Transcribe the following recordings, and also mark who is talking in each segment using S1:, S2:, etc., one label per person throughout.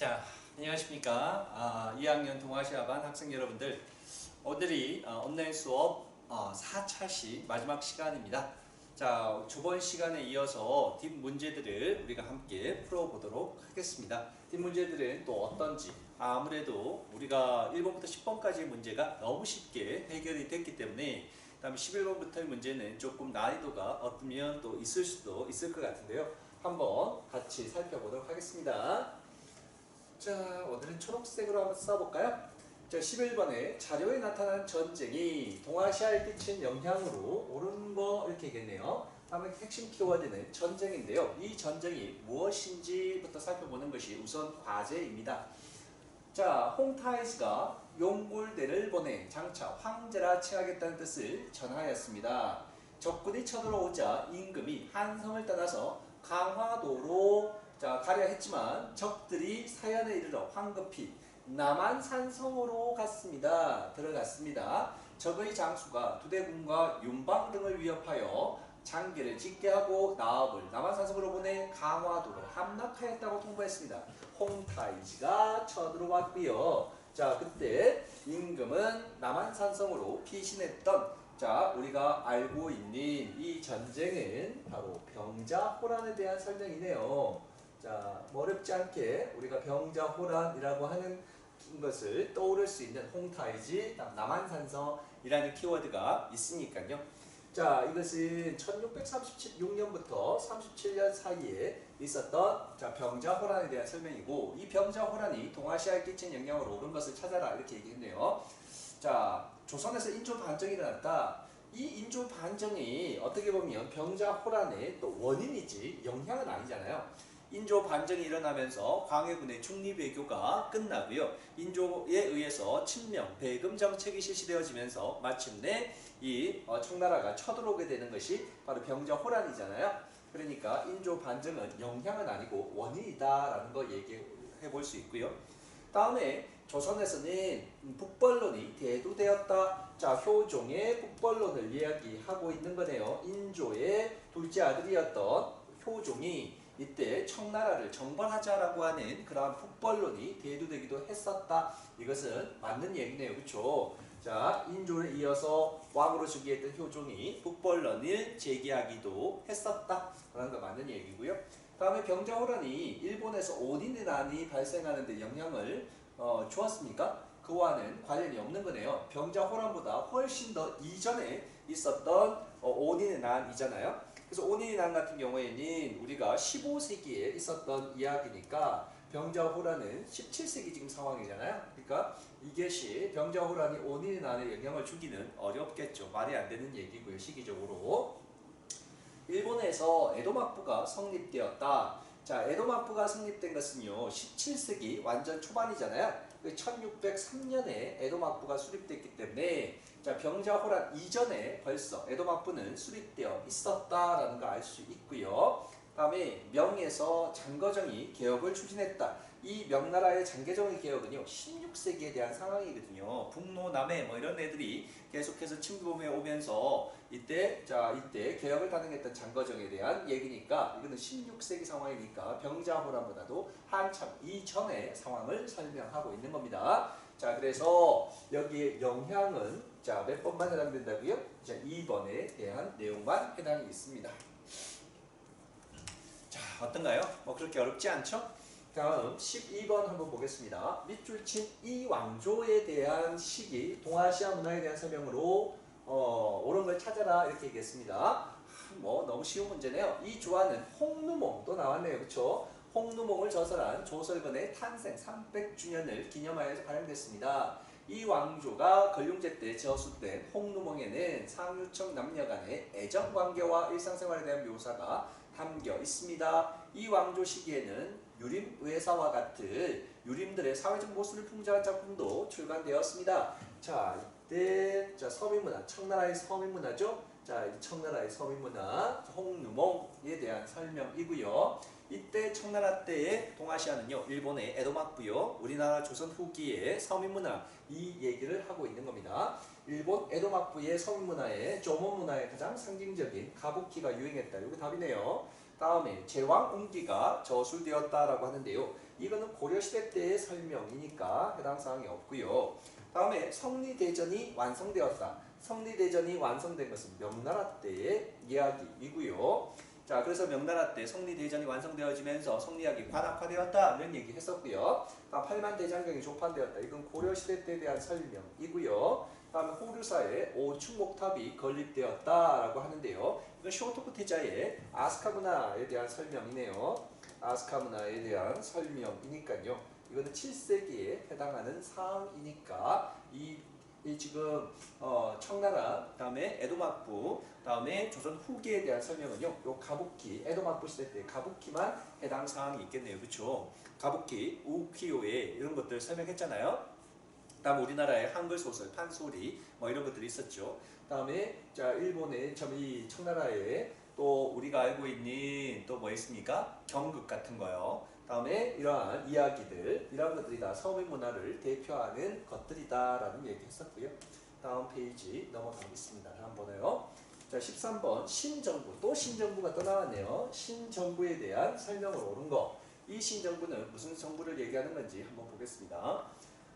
S1: 자, 안녕하십니까. 2학년 동아시아반 학생 여러분들. 오늘이 온라인 수업 4차시 마지막 시간입니다. 자, 저번 시간에 이어서 뒷 문제들을 우리가 함께 풀어보도록 하겠습니다. 뒷 문제들은 또 어떤지, 아무래도 우리가 1번부터 10번까지의 문제가 너무 쉽게 해결이 됐기 때문에 다음 11번부터의 문제는 조금 난이도가 어쩌면 또 있을 수도 있을 것 같은데요. 한번 같이 살펴보도록 하겠습니다. 자, 오늘은 초록색으로 한번 써볼까요? 자, 11번에 자료에 나타난 전쟁이 동아시아에 끼친 영향으로 옳은 거 이렇게 얘기했네요. 다음에 핵심 키워드는 전쟁인데요. 이 전쟁이 무엇인지부터 살펴보는 것이 우선 과제입니다. 자, 홍타이즈가 용굴대를 보내 장차 황제라 칭하겠다는 뜻을 전하였습니다. 적군이 쳐들어오자 임금이 한성을 떠나서 강화도로 가려 했지만 적들이 사연에 이르러 황급히 남한산성으로 들어갔습니다. 적의 장수가 두대군과 윤방 등을 위협하여 장계를 짓게 하고 나업을 남한산성으로 보내 강화도로 함락하였다고 통보했습니다. 홍타이즈가 쳐들어왔고요. 자, 그때 임금은 남한산성으로 피신했던 우리가 알고 있는 이 전쟁은 바로 병자호란에 대한 설명이네요. 자, 어렵지 않게 우리가 병자호란이라고 하는 것을 떠오를 수 있는 홍타이즈, 남한산성이라는 키워드가 있으니까요. 자, 이것은 1636년부터 37년 사이에 있었던 병자호란에 대한 설명이고, 이 병자호란이 동아시아에 끼친 영향으로 옳은 것을 찾아라 이렇게 얘기했네요. 자, 조선에서 인조반정이 일어났다. 이 인조반정이 어떻게 보면 병자호란의 또 원인이지 영향은 아니잖아요. 인조반정이 일어나면서 광해군의 중립외교가 끝나고요. 인조에 의해서 친명, 배금 정책이 실시되어지면서 마침내 이 청나라가 쳐들어오게 되는 것이 바로 병자호란이잖아요. 그러니까 인조반정은 영향은 아니고 원인이다라는 거 얘기해 볼 수 있고요. 다음에 조선에서는 북벌론이 대두되었다. 자, 효종의 북벌론을 이야기하고 있는 거네요. 인조의 둘째 아들이었던 효종이 이때 청나라를 정벌하자라고 하는 그러한 북벌론이 대두되기도 했었다. 이것은 맞는 얘기네요. 그렇죠? 자, 인조를 이어서 왕으로 즉위했던 효종이 북벌론을 제기하기도 했었다. 그런 거 맞는 얘기고요. 다음에 병자호란이 일본에서 온인의 난이 발생하는 데 영향을 주었습니까? 그와는 관련이 없는 거네요. 병자호란보다 훨씬 더 이전에 있었던 온인의 난이잖아요. 그래서 온인의 난 같은 경우에는 우리가 15세기에 있었던 이야기니까 병자호란은 17세기 지금 상황이잖아요. 그러니까 이것이 병자호란이 온인의 난에 영향을 주기는 어렵겠죠. 말이 안 되는 얘기고요. 시기적으로. 일본에서 에도막부가 성립되었다. 자, 에도막부가 성립된 것은요 17세기 완전 초반이잖아요. 1603년에 에도막부가 수립됐기 때문에 자, 병자호란 이전에 벌써 에도막부는 수립되어 있었다라는 걸 알 수 있고요. 다음에 명에서 장거정이 개혁을 추진했다. 이 명나라의 장개정의 개혁은요 16세기에 대한 상황이거든요. 북노 남해 이런 애들이 계속해서 침범해 오면서 이때 개혁을 단행했던 장거정에 대한 얘기니까 이거는 16세기 상황이니까 병자호란보다도 한참 이전의 상황을 설명하고 있는 겁니다. 자, 그래서 여기에 영향은 몇 번만 해당된다고요? 자, 2번에 대한 내용만 해당이 있습니다. 자, 어떤가요? 그렇게 어렵지 않죠? 다음 12번 한번 보겠습니다. 밑줄 친 이 왕조에 대한 시기, 동아시아 문화에 대한 설명으로 옳은 걸 찾아라 이렇게 얘기했습니다. 너무 쉬운 문제네요. 이 조화는 홍누몽도 나왔네요. 그렇죠? 홍누몽을 저설한 조설건의 탄생 300주년을 기념하여서 발행됐습니다. 이 왕조가 건룡제 때 저술된 홍누몽에는 상류층 남녀 간의 애정관계와 일상생활에 대한 묘사가 담겨 있습니다. 이 왕조 시기에는 유림외사와 같은 유림들의 사회적 모습을 풍자한 작품도 출간되었습니다. 자, 이때 서민문화, 청나라의 서민문화죠. 자, 청나라의 서민문화, 홍누몽에 대한 설명이고요. 이때 청나라 때의 동아시아는요, 일본의 에도막부요, 우리나라 조선 후기의 서민문화 이 얘기를 하고 있는 겁니다. 일본 에도막부의 서민문화에 조몬문화의 가장 상징적인 가부키가 유행했다. 이거 답이네요. 다음에 제왕 옹기가 저술되었다라고 하는데요. 이거는 고려시대 때의 설명이니까 해당 사항이 없고요. 다음에 성리대전이 완성되었다. 성리대전이 완성된 것은 명나라 때의 이야기이고요. 자, 그래서 명나라 때 성리대전이 완성되어지면서 성리학이 관학화되었다 이런 얘기 했었고요. 다음 팔만대장경이 조판되었다. 이건 고려시대 때에 대한 설명이고요. 다음에 호류사에 오충목탑이 건립되었다라고 하는데요. 이건 쇼토쿠 태자의 아스카 문화에 대한 설명이네요. 아스카 문화에 대한 설명이니까요. 이거는 7세기에 해당하는 사항이니까 이 지금 청나라, 다음에 에도막부, 다음에 조선 후기에 대한 설명은요. 요 가부키, 에도막부 시대 때 가부키만 해당 사항이 있겠네요. 그렇죠? 가부키, 우키요에 이런 것들 설명했잖아요. 다음 우리나라의 한글 소설, 판소리 뭐 이런 것들이 있었죠. 다음에 자 일본의 이 청나라에 또 우리가 알고 있는 또 뭐 있습니까? 경극 같은 거요. 다음에 이러한 이야기들, 이런 것들이 다 서민 문화를 대표하는 것들이다라는 얘기했었고요. 다음 페이지 넘어가겠습니다. 다음 번호요. 자 13번 신정부, 또 신정부가 또 나왔네요. 신정부에 대한 설명을 옳은 거. 이 신정부는 무슨 정부를 얘기하는 건지 한번 보겠습니다.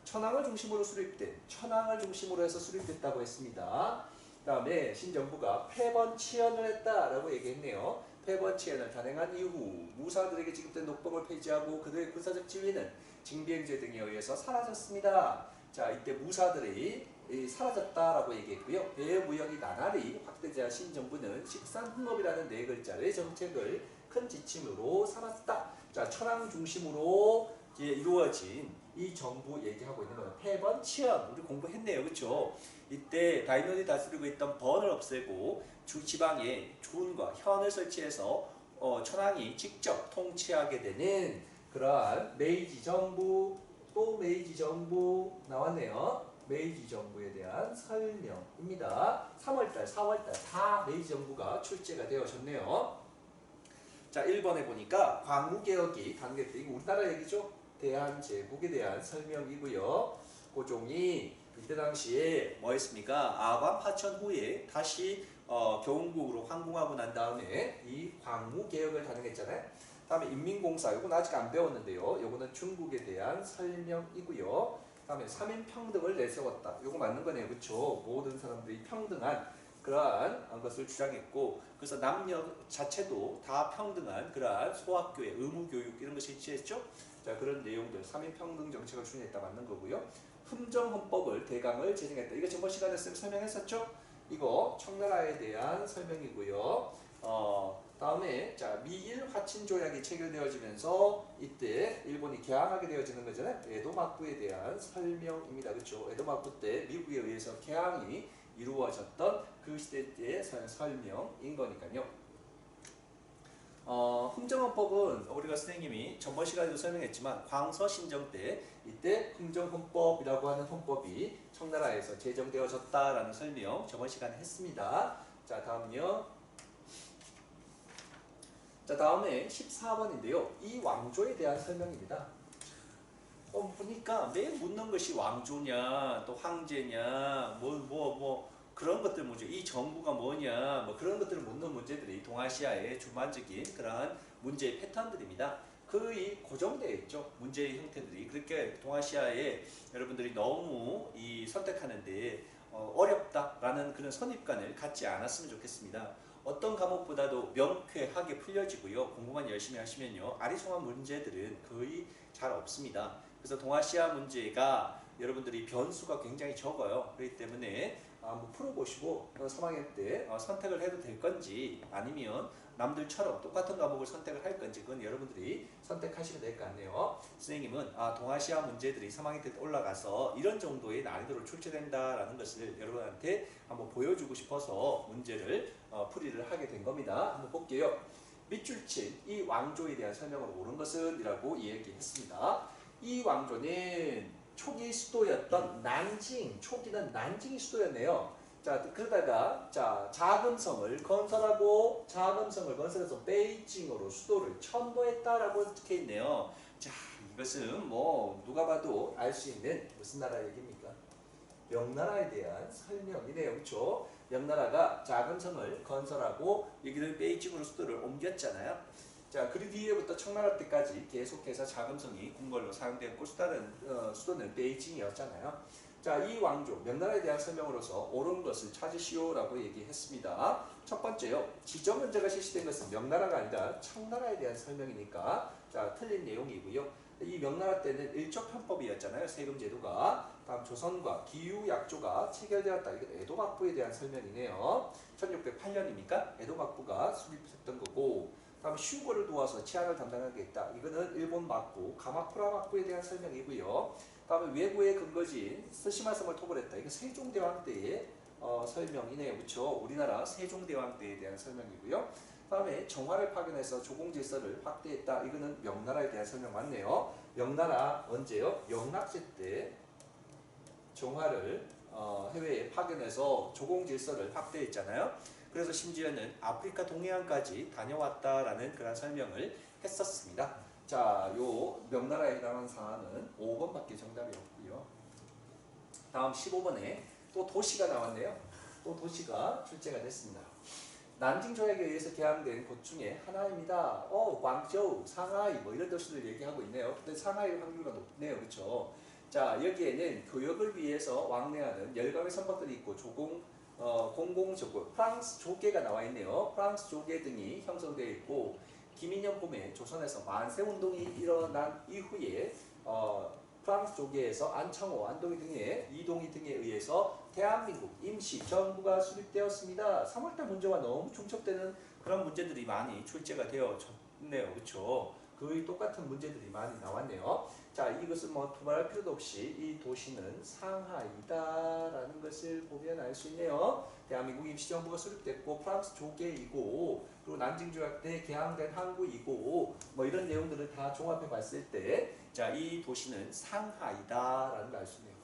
S1: 천황을 중심으로 수립된, 천황을 중심으로 해서 수립됐다고 했습니다. 그 다음에 신정부가 폐번치연을 했다라고 얘기했네요. 폐번치연을 단행한 이후 무사들에게 지급된 녹봉을 폐지하고 그들의 군사적 지위는 징비행제 등에 의해서 사라졌습니다. 자, 이때 무사들이 사라졌다라고 얘기했고요. 대무역이 나날이 확대되자 신정부는 식산흥업이라는 네 글자의 정책을 큰 지침으로 삼았다. 자, 천황 중심으로 이루어진 이 정부 얘기하고 있는 거는 폐번치연, 우리 공부했네요. 그렇죠? 이때 다인원이 다스리고 있던 번을 없애고 주지방에 준과 현을 설치해서 천황이 직접 통치하게 되는 그러한 메이지 정부, 또 메이지 정부 나왔네요. 메이지 정부에 대한 설명입니다. 3월달, 4월달 다 메이지 정부가 출제가 되어졌네요. 자, 1번에 보니까 광우개혁이 단계때, 이거 우리나라 얘기죠? 대한제국에 대한 설명이고요. 고종이 이때 당시에 뭐 했습니까? 아관 파천 후에 다시 교흥국으로 황궁하고 난 다음에 이 광우개혁을 단행했잖아요. 다음에 인민공사, 이건 아직 안 배웠는데요. 이거는 중국에 대한 설명이고요. 다음에 3인평등을 내세웠다. 이거 맞는 거네요. 그렇죠? 모든 사람들이 평등한 그러한 것을 주장했고, 그래서 남녀 자체도 다 평등한 그러한 소학교의 의무교육 이런 것을 실시했죠. 자, 그런 내용들 3인평등 정책을 추진했다 맞는 거고요. 흥정헌법을 대강을 제정했다. 이거 저번 시간에 설명했었죠. 이거 청나라에 대한 설명이고요. 다음에 자 미일 화친 조약이 체결되어지면서 이때 일본이 개항하게 되어지는 거잖아요. 에도막부에 대한 설명입니다. 그렇죠? 에도막부 때 미국에 의해서 개항이 이루어졌던 그 시대의 설명인 거니까요. 흥정헌법은 우리가 선생님이 전번 시간에도 설명했지만 광서신정 때 이때 흥정헌법이라고 하는 헌법이 청나라에서 제정되어졌다라는 설명 저번 시간에 했습니다. 자, 다음은요. 자, 다음에 14번인데요. 이 왕조에 대한 설명입니다. 보니까 매일 묻는 것이 왕조냐, 또 황제냐, 그런 것들 뭐죠? 이 정부가 뭐냐, 뭐 그런 것들을 묻는 문제들이 동아시아의 주관적인 그러한 문제의 패턴들입니다. 거의 고정되어 있죠. 문제의 형태들이. 그렇게 동아시아에 여러분들이 너무 이 선택하는데 어렵다라는 그런 선입관을 갖지 않았으면 좋겠습니다. 어떤 과목보다도 명쾌하게 풀려지고요. 공부만 열심히 하시면요. 아리송한 문제들은 거의 잘 없습니다. 그래서 동아시아 문제가 여러분들이 변수가 굉장히 적어요. 그렇기 때문에 한번 풀어보시고 3학년 때 선택을 해도 될 건지 아니면 남들처럼 똑같은 과목을 선택을 할 건지 그건 여러분들이 선택하시면 될 것 같네요. 선생님은 동아시아 문제들이 3학년 때 올라가서 이런 정도의 난이도로 출제된다라는 것을 여러분한테 한번 보여주고 싶어서 문제를 풀이를 하게 된 겁니다. 한번 볼게요. 밑줄 친 이 왕조에 대한 설명을 옳은 것은 이라고 얘기했습니다. 이 왕조는 초기 수도였던 난징, 초기는 난징이 수도였네요. 자, 그러다가 자금성을 건설하고 자금성을 건설해서 베이징으로 수도를 천도했다라고 적혀 있네요. 자, 이것은 뭐 누가 봐도 알 수 있는 무슨 나라 얘기입니까? 명나라에 대한 설명이네요. 그렇죠? 명나라가 작은 성을 건설하고 여기를 베이징으로 수도를 옮겼잖아요. 자, 그 뒤에부터 청나라 때까지 계속해서 자금성이 궁궐로 사용되었고 수도는 베이징이었잖아요. 자, 이 왕조, 명나라에 대한 설명으로서 옳은 것을 찾으시오라고 얘기했습니다. 첫 번째요. 지정 헌재가 실시된 것은 명나라가 아니라 청나라에 대한 설명이니까 자, 틀린 내용이고요. 이 명나라 때는 일조편법이었잖아요. 세금 제도가. 다음 조선과 기유약조가 체결되었다. 이건 에도박부에 대한 설명이네요. 1608년입니까? 에도박부가 수립했던 거고 다음 슈고를 도와서 치안을 담당하겠다. 이거는 일본 막부, 가마쿠라 막부에 대한 설명이고요. 다음에 외구의 근거지인 스시마섬을 토벌했다. 이거 세종대왕 때의 설명이네요. 그렇죠? 우리나라 세종대왕 때에 대한 설명이고요. 다음에 정화를 파견해서 조공질서를 확대했다. 이거는 명나라에 대한 설명 맞네요. 명나라 언제요? 영락제 때 정화를 해외에 파견해서 조공질서를 확대했잖아요. 그래서 심지어는 아프리카 동해안까지 다녀왔다라는 그런 설명을 했었습니다. 자, 요 명나라에 해당하는 사안은 5번밖에 정답이 없고요. 다음 15번에 또 도시가 나왔네요. 또 도시가 출제가 됐습니다. 난징 조약에 의해서 개항된 곳 중에 하나입니다. 광저우, 상하이 뭐 이런 도시들 얘기하고 있네요. 근데 상하이 확률가 높네요. 그렇죠? 자, 여기에는 교역을 위해서 왕래하는 열강의 선박들이 있고 공공조국, 프랑스 조계가 나와 있네요. 프랑스 조계 등이 형성되어 있고 김인년 봄에 조선에서 만세운동이 일어난 이후에 프랑스 조계에서 안창호, 안동희 이동희 등에 의해서 대한민국 임시 정부가 수립되었습니다. 3월달 문제와 너무 중첩되는 그런 문제들이 많이 출제가 되어졌네요. 그렇죠? 거의 똑같은 문제들이 많이 나왔네요. 자, 이것은 뭐 두말할 필요도 없이 이 도시는 상하이다라는 것을 보면 알 수 있네요. 대한민국 임시정부가 수립됐고 프랑스 조계이고 그리고 난징조약 때 개항된 항구이고 뭐 이런 내용들을 다 종합해 봤을 때 자, 이 도시는 상하이다라는 걸 알 수 있네요.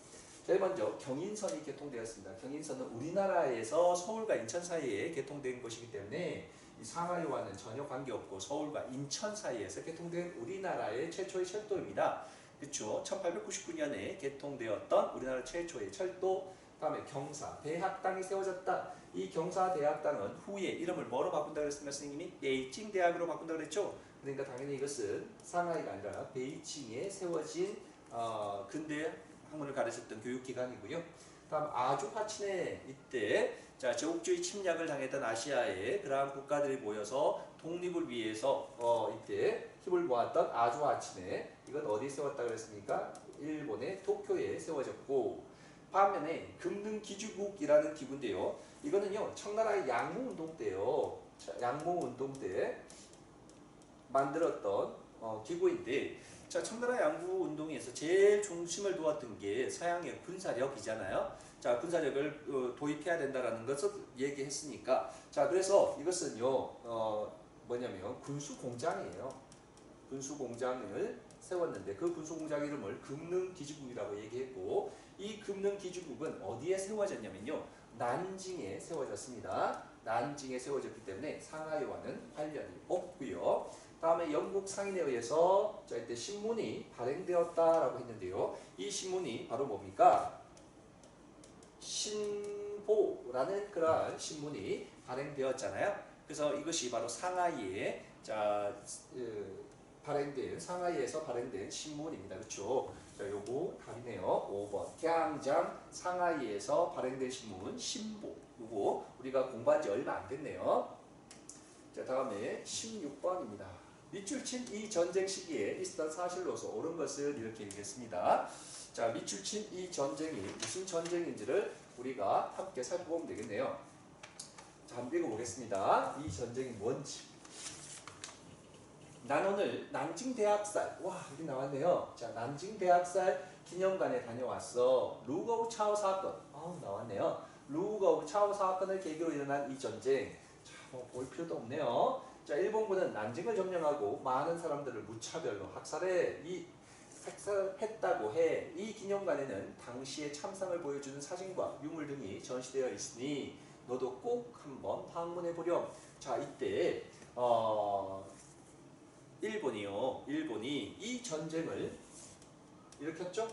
S1: 제일 먼저 경인선이 개통되었습니다. 경인선은 우리나라에서 서울과 인천 사이에 개통된 것이기 때문에 이 상하이와는 전혀 관계없고 서울과 인천 사이에서 개통된 우리나라의 최초의 철도입니다. 그렇죠? 1899년에 개통되었던 우리나라 최초의 철도. 다음에 경사, 대학당이 세워졌다. 이 경사 대학당은 후에 이름을 뭐로 바꾼다고 그랬습니까? 선생님이 베이징 대학으로 바꾼다고 그랬죠? 그러니까 당연히 이것은 상하이가 아니라 베이징에 세워진 근대 학문을 가르쳤던 교육기관이고요. 다음 아주 화친의 이때 자, 제국주의 침략을 당했던 아시아의 그러한 국가들이 모여서 독립을 위해서 이때 힘을 모았던 아주 화친의 이건 어디에 세웠다고 그랬습니까? 일본의 도쿄에 세워졌고 반면에 금능기주국이라는 기구인데요. 이거는요 청나라의 양모운동 때요. 양모운동 때 만들었던 기구인데 자, 청나라 양구운동에서 제일 중심을 두었던 게 서양의 군사력이잖아요. 자, 군사력을 도입해야 된다라는 것을 얘기했으니까 자, 그래서 이것은요 뭐냐면 군수공장이에요. 군수공장을 세웠는데 그 군수공장 이름을 금능기지국이라고 얘기했고 이 금능기지국은 어디에 세워졌냐면요 난징에 세워졌습니다. 난징에 세워졌기 때문에 상하이와는 관련이 없고요. 다음에 영국 상인에 의해서 자, 이때 신문이 발행되었다라고 했는데요. 이 신문이 바로 뭡니까? 신보라는 그러한 신문이 발행되었잖아요. 그래서 이것이 바로 상하이에 상하이에서 발행된 신문입니다. 그렇죠? 자, 요거 답이네요. 5번. 개항장 상하이에서 발행된 신문 신보. 요거 우리가 공부한 지 얼마 안 됐네요. 자, 다음에 16번입니다. 밑줄친 이 전쟁 시기에 있었던 사실로서 옳은 것을 이렇게 얘기했습니다. 자, 밑줄친 이 전쟁이 무슨 전쟁인지를 우리가 함께 살펴보면 되겠네요. 자, 한번 읽어보겠습니다. 이 전쟁이 뭔지. 난 오늘 난징대학살, 와, 여기 나왔네요. 자, 난징대학살 기념관에 다녀왔어. 루거우 차오 사건, 나왔네요. 루거우 차오 사건을 계기로 일어난 이 전쟁. 자, 뭐 볼 필요도 없네요. 자, 일본군은 난징을 점령하고 많은 사람들을 무차별로 학살했다고 해. 이 기념관에는 당시의 참상을 보여주는 사진과 유물 등이 전시되어 있으니 너도 꼭 한번 방문해 보렴. 자, 이때 일본이 이 전쟁을 일으켰죠?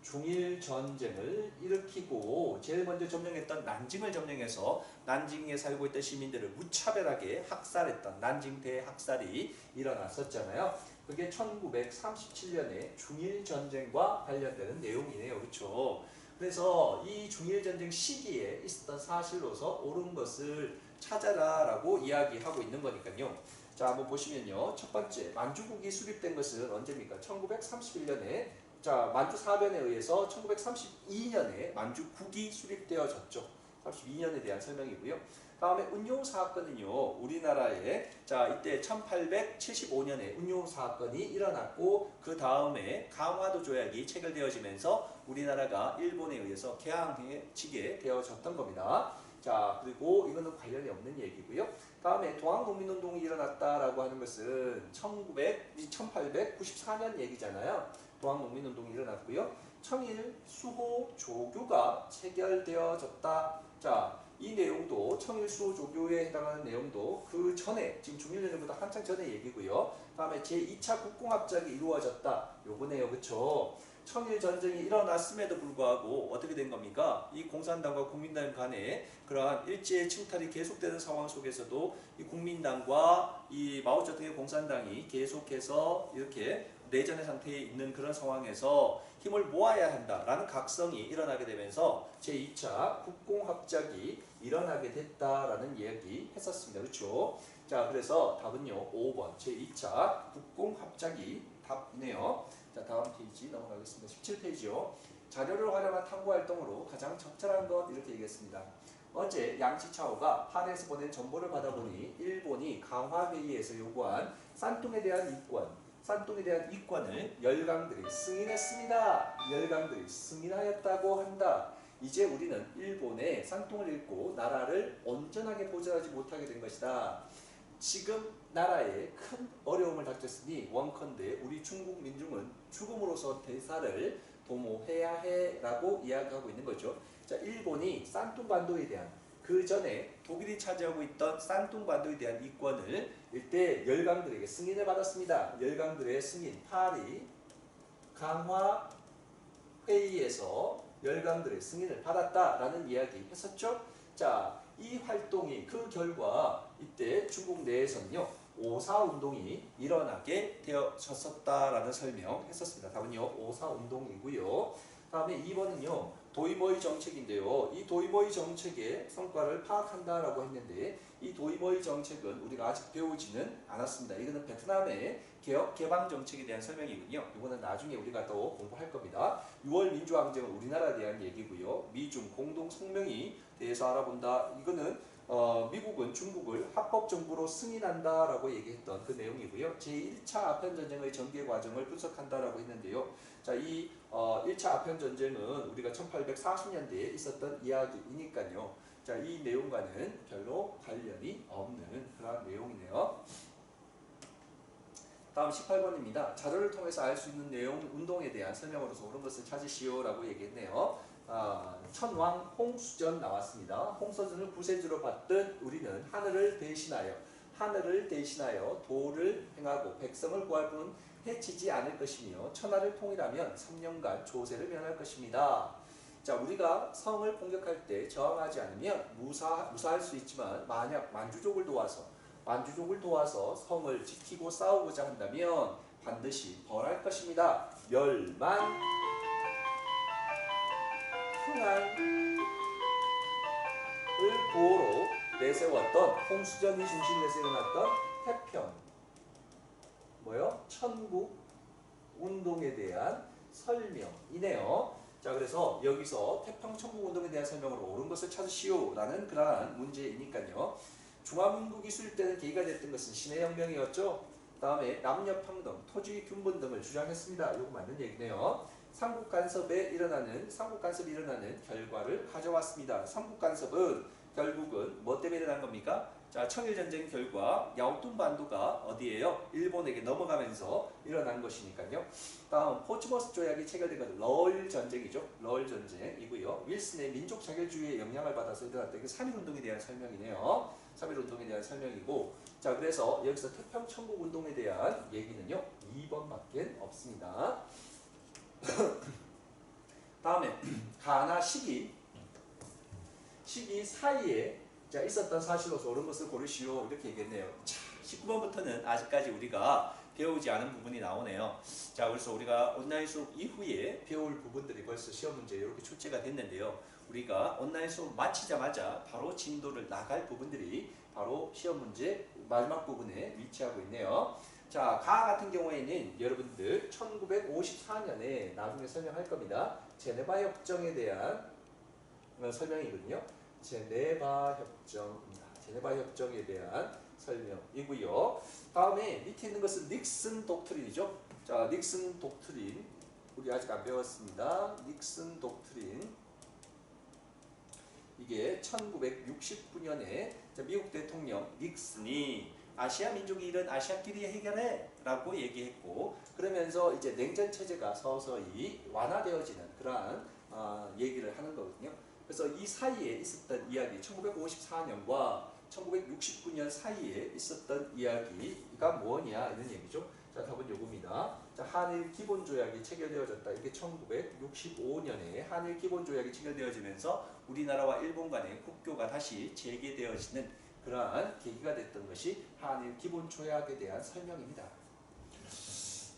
S1: 중일 전쟁을 일으키고 제일 먼저 점령했던 난징을 점령해서 난징에 살고 있던 시민들을 무차별하게 학살했던 난징 대학살이 일어났었잖아요. 그게 1937년에 중일 전쟁과 관련되는 내용이네요. 그렇죠? 그래서 이 중일 전쟁 시기에 있었던 사실로서 옳은 것을 찾아라라고 이야기하고 있는 거니까요. 자, 한번 보시면요. 첫 번째, 만주국이 수립된 것은 언제입니까? 1931년에 자, 만주 사변에 의해서 1932년에 만주국이 수립되어졌죠. 32년에 대한 설명이고요. 다음에 운용사건은요. 우리나라에 자, 이때 1875년에 운용사건이 일어났고 그 다음에 강화도 조약이 체결되어지면서 우리나라가 일본에 의해서 개항해지게 되어졌던 겁니다. 자, 그리고 이거는 관련이 없는 얘기고요. 다음에 동학농민운동이 일어났다라고 하는 것은 1894년 얘기잖아요. 동학농민운동이 일어났고요. 청일 수호 조교가 체결되어졌다. 자, 이 내용도 청일 수호 조교에 해당하는 내용도 그 전에 지금 중일전쟁보다 한창 전의 얘기고요. 다음에 제2차 국공합작이 이루어졌다. 요거네요. 그쵸? 청일 전쟁이 일어났음에도 불구하고 어떻게 된 겁니까? 이 공산당과 국민당 간에 그러한 일제의 침탈이 계속되는 상황 속에서도 이 국민당과 이 마오쩌둥의 공산당이 계속해서 이렇게 내전의 상태에 있는 그런 상황에서 힘을 모아야 한다라는 각성이 일어나게 되면서 제2차 국공합작이 일어나게 됐다라는 이야기 했었습니다. 그렇죠? 자, 그래서 답은요. 5번 제2차 국공합작이 답이네요. 자, 다음 페이지 넘어가겠습니다. 17페이지요. 자료를 활용한 탐구활동으로 가장 적절한 것 이렇게 얘기했습니다. 어제 양치차오가 한에서 보낸 정보를 받아보니 일본이 강화회의에서 요구한 산둥에 대한 이권을 열강들이 승인했습니다. 열강들이 승인하였다고 한다. 이제 우리는 일본의 산둥을 잃고 나라를 온전하게 보존하지 못하게 된 것이다. 지금 나라에 큰 어려움을 닥쳤으니 원컨대 우리 중국 민중은 죽음으로써 대사를 도모해야 해라고 이야기하고 있는 거죠. 자, 일본이 산둥반도에 대한 그 전에 독일이 차지하고 있던 산둥반도에 대한 이권을 이때 열강들에게 승인을 받았습니다. 열강들의 승인, 파리 강화 회의에서 열강들의 승인을 받았다라는 이야기 했었죠. 자, 이 활동이 그 결과 이때 중국 내에서는요. 오사운동이 일어나게 되어졌었다라는 설명했었습니다. 답은요. 오사운동이고요. 다음에 2번은요. 도이모이 정책인데요. 이 도이모이 정책의 성과를 파악한다라고 했는데 이 도이모이 정책은 우리가 아직 배우지는 않았습니다. 이거는 베트남의 개혁 개방 정책에 대한 설명이군요. 이거는 나중에 우리가 또 공부할 겁니다. 6월 민주항쟁은 우리나라에 대한 얘기고요. 미중 공동 성명이 대해서 알아본다. 이거는 미국은 중국을 합법정부로 승인한다라고 얘기했던 그 내용이고요. 제1차 아편전쟁의 전개 과정을 분석한다라고 했는데요. 자, 이 1차 아편전쟁은 우리가 1840년대에 있었던 이야기이니까요. 자, 이 내용과는 별로 관련이 없는 그런 내용이네요. 다음 18번입니다. 자료를 통해서 알 수 있는 내용, 운동에 대한 설명으로서 옳은 것을 찾으시오라고 얘기했네요. 천왕 홍수전 나왔습니다. 홍수전을 구세주로 받던 우리는 하늘을 대신하여 도를 행하고 백성을 구할 뿐 해치지 않을 것이며 천하를 통일하면 3년간 조세를 면할 것입니다. 자, 우리가 성을 공격할 때 저항하지 않으면 무사할 수 있지만 만약 만주족을 도와서 성을 지키고 싸우고자 한다면 반드시 벌할 것입니다. 멸만 흥한을 구호로 내세웠던 홍수전이 중심에서 일어났던 태평 천국 운동에 대한 설명이네요. 자, 그래서 여기서 태평 천국 운동에 대한 설명으로 옳은 것을 찾으시오라는 그러한 문제이니까요. 중화민국이 수립되는 계기가 됐던 것은 신해혁명이었죠. 다음에 남녀평등, 토지 균분 등을 주장했습니다. 이거 맞는 얘기네요. 삼국간섭이 일어나는 결과를 가져왔습니다. 삼국간섭은 결국은 뭐 때문에 일어난 겁니까? 자, 청일전쟁 결과 야오뚱반도가 어디예요? 일본에게 넘어가면서 일어난 것이니까요. 다음 포츠머스 조약이 체결된 러일 전쟁이죠. 러일 전쟁이고요. 윌슨의 민족 자결주의의 영향을 받아서 일어났던 게 3.1운동에 대한 설명이네요. 3.1운동에 대한 설명이고, 자, 그래서 여기서 태평천국운동에 대한 얘기는요 2번밖에 없습니다. 시기 사이에 자, 있었던 사실로서 옳은 것을 고르시오. 이렇게 얘기했네요. 자, 19번부터는 아직까지 우리가 배우지 않은 부분이 나오네요. 자, 그래서 우리가 온라인 수업 이후에 배울 부분들이 벌써 시험 문제 이렇게 출제가 됐는데요. 우리가 온라인 수업 마치자마자 바로 진도를 나갈 부분들이 바로 시험 문제 마지막 부분에 위치하고 있네요. 자, 가 같은 경우에는 여러분들 1954년에 나중에 설명할 겁니다. 제네바 협정에 대한 설명이거든요. 제네바 협정입니다. 제네바 협정에 대한 설명이고요. 다음에 밑에 있는 것은 닉슨 독트린이죠. 자, 닉슨 독트린 우리 아직 안 배웠습니다. 닉슨 독트린 이게 1969년에 미국 대통령 닉슨이 아시아 민족이 이런 아시아끼리 해결해 라고 얘기했고, 그러면서 이제 냉전 체제가 서서히 완화되어지는 그러한 얘기를 하는 거거든요. 그래서 이 사이에 있었던 이야기, 1954년과 1969년 사이에 있었던 이야기가 뭐냐 이런 얘기죠. 자, 답은 요겁니다. 자, 한일 기본조약이 체결되어졌다. 이게 1965년에 한일 기본조약이 체결되어지면서 우리나라와 일본 간의 국교가 다시 재개되어지는 그러한 계기가 됐던 것이 한일 기본조약에 대한 설명입니다.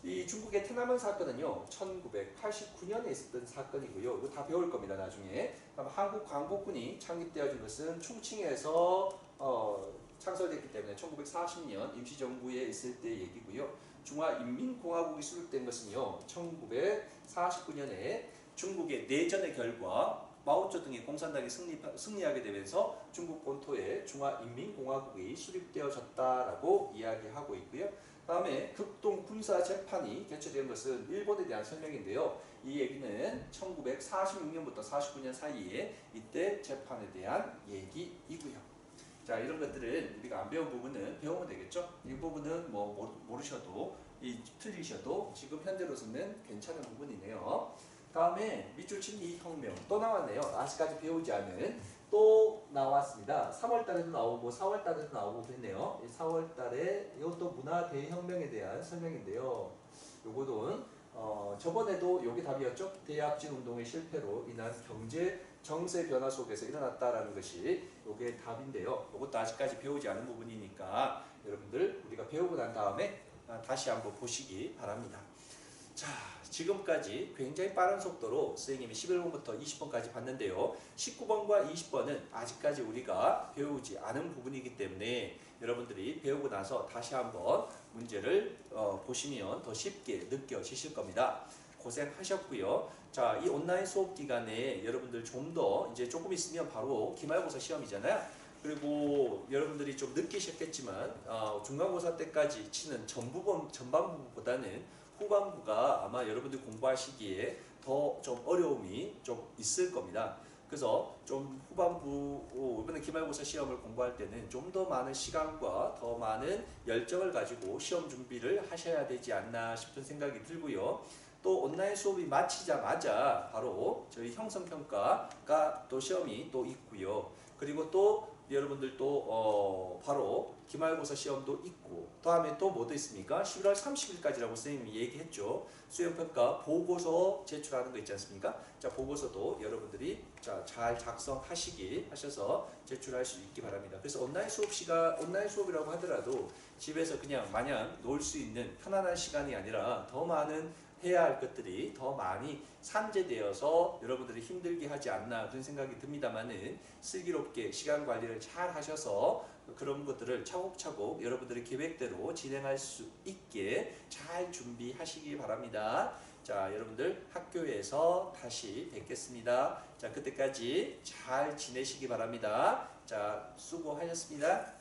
S1: 이 중국의天安문 사건은요 1989년에 있었던 사건이고요. 이거 다 배울 겁니다 나중에. 한국 광복군이 창립되어진 것은 충칭에서 창설됐기 때문에 1940년 임시정부에 있을 때 얘기고요. 중화인민공화국이 수립된 것은요 1949년에 중국의 내전의 결과 마오쩌둥의 공산당이 승리하게 되면서 중국 본토에 중화인민공화국이 수립되어졌다라고 이야기하고 있고요. 다음에 극동 군사 재판이 개최된 것은 일본에 대한 설명인데요. 이 얘기는 1946년부터 49년 사이에 이때 재판에 대한 얘기이고요. 자, 이런 것들은 우리가 안 배운 부분은 배우면 되겠죠. 이 부분은 뭐 모르셔도 틀리셔도 지금 현재로서는 괜찮은 부분이네요. 다음에 밑줄 침리 혁명 또 나왔네요. 아직까지 배우지 않은 또 나왔습니다. 3월달에도 나오고 4월달에도 나오고 그랬네요. 4월달에 이것도 문화 대혁명에 대한 설명인데요. 요거는 저번에도 요게 답이었죠. 대약진 운동의 실패로 인한 경제 정세 변화 속에서 일어났다라는 것이 요게 답인데요. 요것도 아직까지 배우지 않은 부분이니까 여러분들 우리가 배우고 난 다음에 다시 한번 보시기 바랍니다. 자, 지금까지 굉장히 빠른 속도로 선생님이 11번부터 20번까지 봤는데요. 19번과 20번은 아직까지 우리가 배우지 않은 부분이기 때문에 여러분들이 배우고 나서 다시 한번 문제를 보시면 더 쉽게 느껴지실 겁니다. 고생하셨고요. 자, 이 온라인 수업 기간에 여러분들 좀 더 이제 조금 있으면 바로 기말고사 시험이잖아요. 그리고 여러분들이 좀 느끼셨겠지만 중간고사 때까지 치는 전반부보다는 후반부가 아마 여러분들 공부하시기에 더 좀 어려움이 좀 있을 겁니다. 그래서 좀 후반부 이번에 기말고사 시험을 공부할 때는 좀 더 많은 시간과 더 많은 열정을 가지고 시험 준비를 하셔야 되지 않나 싶은 생각이 들고요. 또 온라인 수업이 마치자마자 바로 저희 형성평가가 또 시험이 또 있고요. 그리고 또 여러분들 또 바로 기말고사 시험도 있고 다음에 또 뭐도 있습니까? 11월 30일까지라고 선생님이 얘기했죠. 수행평가 보고서 제출하는 거 있지 않습니까? 자, 보고서도 여러분들이 잘 작성하셔서 제출할 수 있기 바랍니다. 그래서 온라인 수업이라고 하더라도 집에서 그냥 마냥 놀 수 있는 편안한 시간이 아니라 더 많은 해야 할 것들이 더 많이 산재되어서 여러분들이 힘들게 하지 않나 그런 생각이 듭니다만은 슬기롭게 시간 관리를 잘 하셔서 그런 것들을 차곡차곡 여러분들의 계획대로 진행할 수 있게 잘 준비하시기 바랍니다. 자, 여러분들 학교에서 다시 뵙겠습니다. 자, 그때까지 잘 지내시기 바랍니다. 자, 수고하셨습니다.